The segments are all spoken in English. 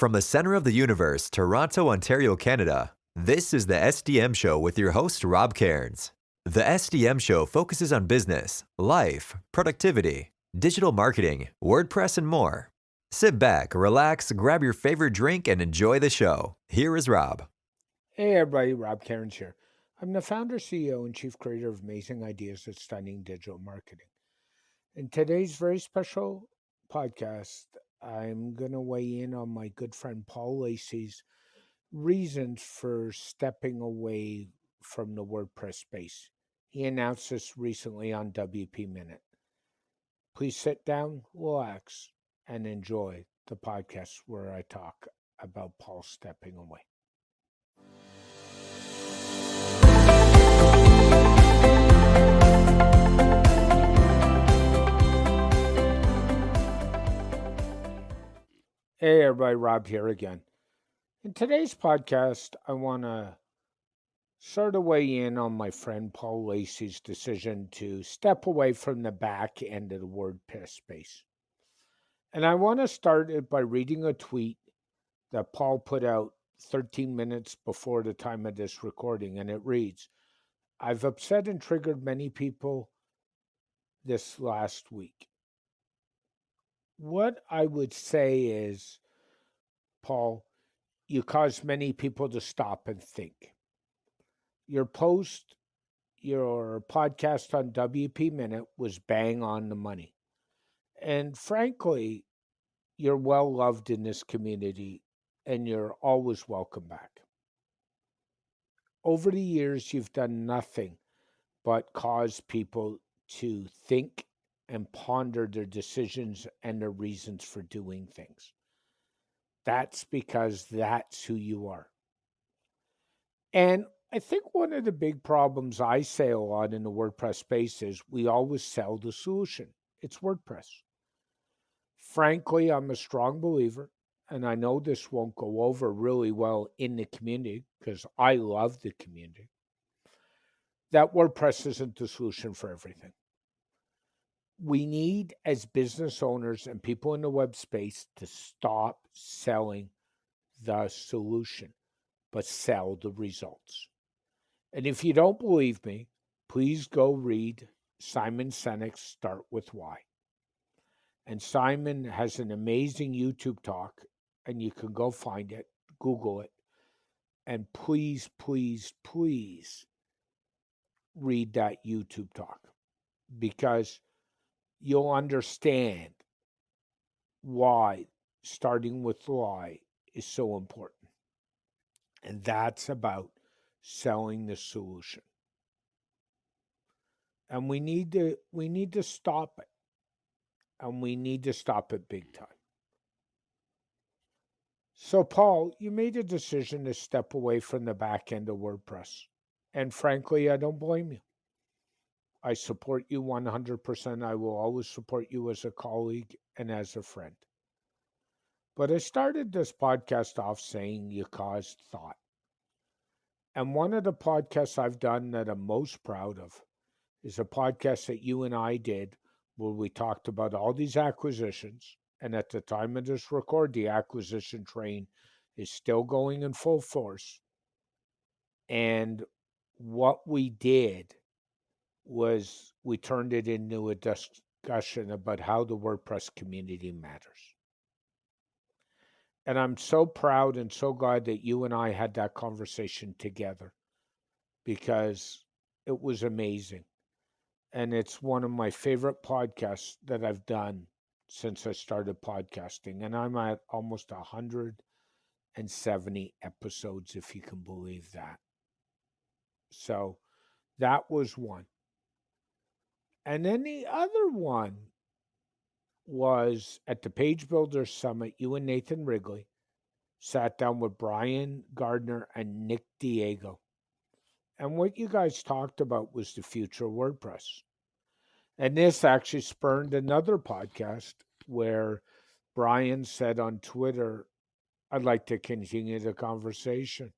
From the center of the universe, Toronto, Ontario, Canada, this is the SDM Show with your host, Rob Cairns. The SDM Show focuses on business, life, productivity, digital marketing, WordPress, and more. Sit back, relax, grab your favorite drink, and enjoy the show. Here is Rob. Hey everybody, Rob Cairns here. I'm the founder, CEO, and chief creator of Amazing Ideas at Stunning Digital Marketing. In today's very special podcast, I'm going to weigh in on my good friend Paul Lacey's reasons for stepping away from the WordPress space. He announced this recently on WP Minute. Please sit down, relax, and enjoy the podcast where I talk about Paul stepping away. Hey everybody, Rob here again. In today's podcast, I want to sort of weigh in on my friend Paul Lacey's decision to step away from the back end of the WordPress space. And I want to start it by reading a tweet that Paul put out 13 minutes before the time of this recording, and it reads, "I've upset and triggered many people this last week." What I would say is, Paul, you caused many people to stop and think. Your podcast on WP Minute was bang on the money. And frankly, you're well loved in this community and you're always welcome back. Over the years, you've done nothing but cause people to think and ponder their decisions and their reasons for doing things. That's because that's who you are. And I think one of the big problems I say a lot in the WordPress space is we always sell the solution. It's WordPress. Frankly, I'm a strong believer, and I know this won't go over really well in the community because I love the community, that WordPress isn't the solution for everything. We need, as business owners and people in the web space, to stop selling the solution, but sell the results. And if you don't believe me, please go read Simon Sinek's Start With Why. And Simon has an amazing YouTube talk, and you can go find it, Google it. And please, please, please read that YouTube talk because you'll understand why starting with why is so important. And that's about selling the solution. And we need to stop it. And we need to stop it big time. So, Paul, you made a decision to step away from the back end of WordPress. And frankly, I don't blame you. I support you 100%. I will always support you as a colleague and as a friend. But I started this podcast off saying you caused thought. And one of the podcasts I've done that I'm most proud of is a podcast that you and I did where we talked about all these acquisitions. And at the time of this record, the acquisition train is still going in full force. And what we did was we turned it into a discussion about how the WordPress community matters. And I'm so proud and so glad that you and I had that conversation together because it was amazing. And it's one of my favorite podcasts that I've done since I started podcasting. And I'm at almost 170 episodes, if you can believe that. So that was one. And then the other one was at the Page Builders Summit, you and Nathan Wrigley sat down with Brian Gardner and Nick Diego. And what you guys talked about was the future of WordPress. And this actually spurned another podcast where Brian said on Twitter, "I'd like to continue the conversation."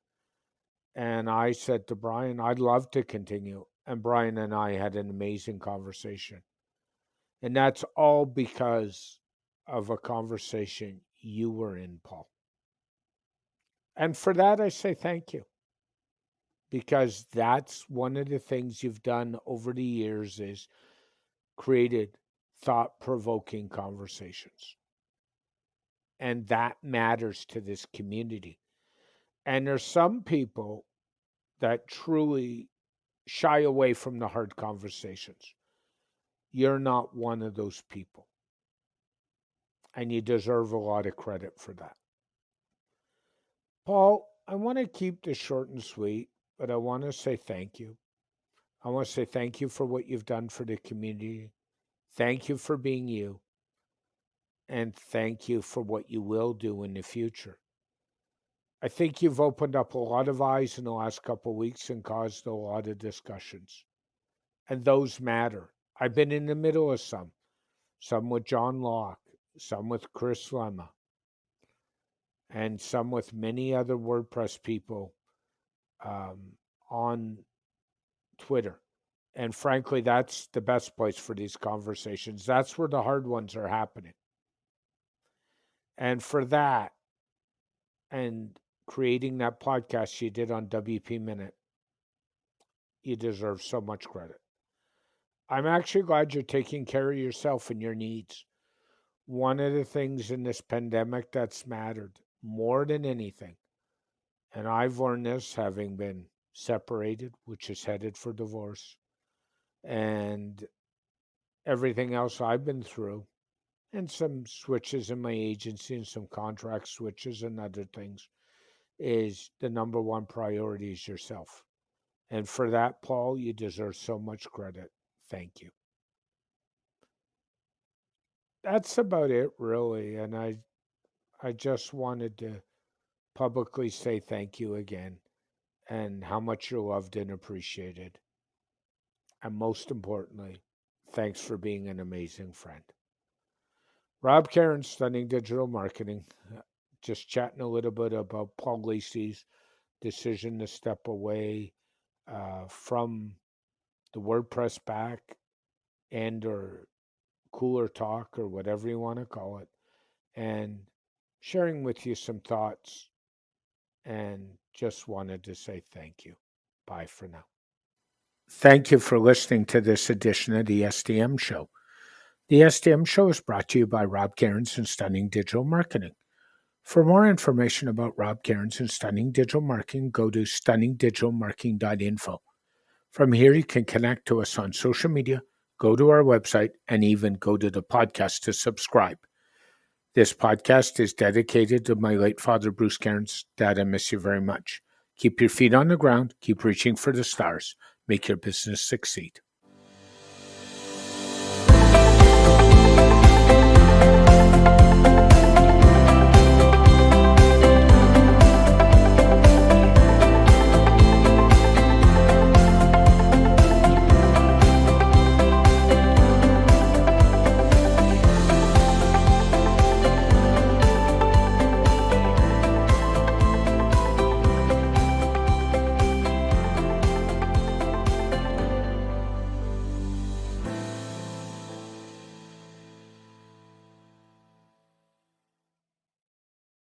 And I said to Brian, "I'd love to continue." And Brian and I had an amazing conversation. And that's all because of a conversation you were in, Paul. And for that, I say thank you, because that's one of the things you've done over the years is created thought-provoking conversations. And that matters to this community. And there's some people that truly shy away from the hard conversations. You're not one of those people. And you deserve a lot of credit for that. Paul, I want to keep this short and sweet, but I want to say thank you. I want to say thank you for what you've done for the community. Thank you for being you. And thank you for what you will do in the future. I think you've opened up a lot of eyes in the last couple of weeks and caused a lot of discussions. And those matter. I've been in the middle of some with John Locke, some with Chris Lemma, and some with many other WordPress people on Twitter. And frankly, that's the best place for these conversations. That's where the hard ones are happening. And for that, and creating that podcast you did on WP Minute, you deserve so much credit. I'm actually glad you're taking care of yourself and your needs. One of the things in this pandemic that's mattered more than anything, and I've learned this having been separated, which is headed for divorce, and everything else I've been through, and some switches in my agency and some contract switches and other things, is the number one priority is yourself. And for that, Paul, you deserve so much credit. Thank you. That's about it, really. And I just wanted to publicly say thank you again and how much you're loved and appreciated. And most importantly, thanks for being an amazing friend. Rob Cairns, Stunning Digital Marketing, just chatting a little bit about Paul Lacey's decision to step away from the WordPress back and or cooler talk or whatever you want to call it, and sharing with you some thoughts, and just wanted to say thank you. Bye for now. Thank you for listening to this edition of the SDM Show. The SDM Show is brought to you by Rob Cairns and Stunning Digital Marketing. For more information about Rob Cairns and Stunning Digital Marketing, go to stunningdigitalmarketing.info. From here, you can connect to us on social media, go to our website, and even go to the podcast to subscribe. This podcast is dedicated to my late father, Bruce Cairns. Dad, I miss you very much. Keep your feet on the ground. Keep reaching for the stars. Make your business succeed.